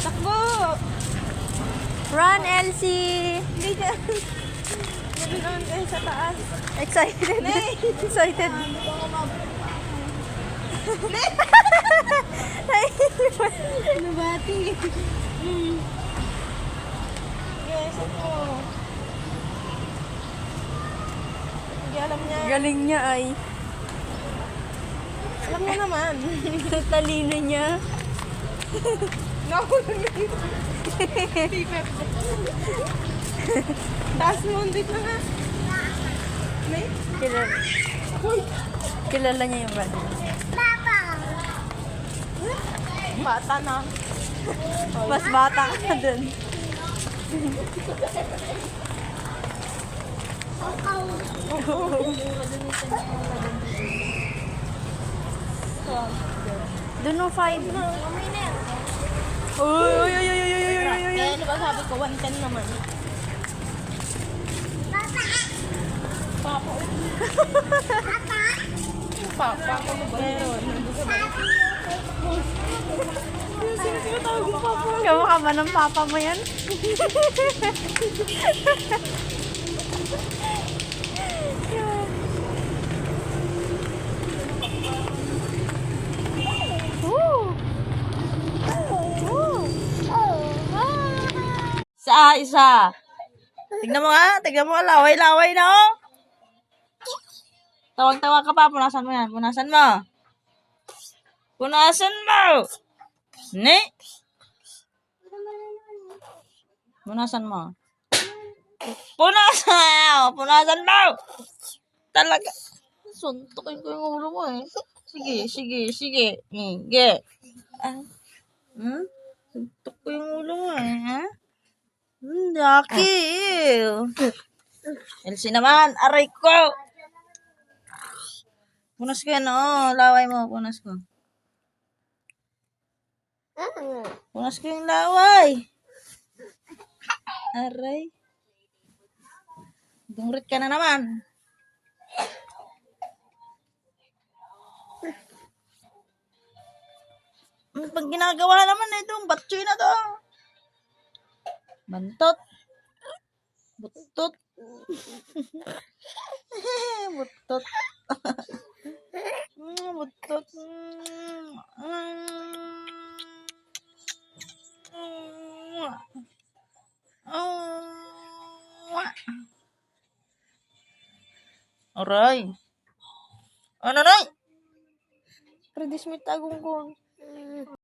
Takbo! Run, Elsie! Hindi dyan. Nabinoon kayo sa taas. Excited. Excited. Nabati. Yes, ako. Hindi alam niya. Galing niya ay. Alam niya naman. Talino niya. Nakulong na yun. Taas mo, dito na nga. May? Kilala niya yung brother. Bata na. Mas bata ka dun. Doon no 5. Uy, uy, uy, uy, uy, uy, uy, uy, uy. Kaya diba sabi ko, 110 naman. Papa. Papa ko meron. Sino tawag yung papa? Kamukha ba ng papa mo yan? Isa. Tignan mo nga, laway-laway na oh. Tawag-tawag ka pa, punasan mo yan, punasan mo. Punasan mo. Ne? Punasan mo. Punasan mo. Talaga. Suntukin ko yung ulo mo eh. Sige. Sige. Suntok ko yung ulo mo eh, ha? Laki. Elsie naman, aray ko. Punas ko yan, oh. Laway mo, punas ko. Punas ko yung laway. Aray. Dungrit ka na naman. Pag ginagawa naman na itong batsoy na to. Bantot. Butot. Butot. Butot. Aray. Ano na? Predis may tagong ko.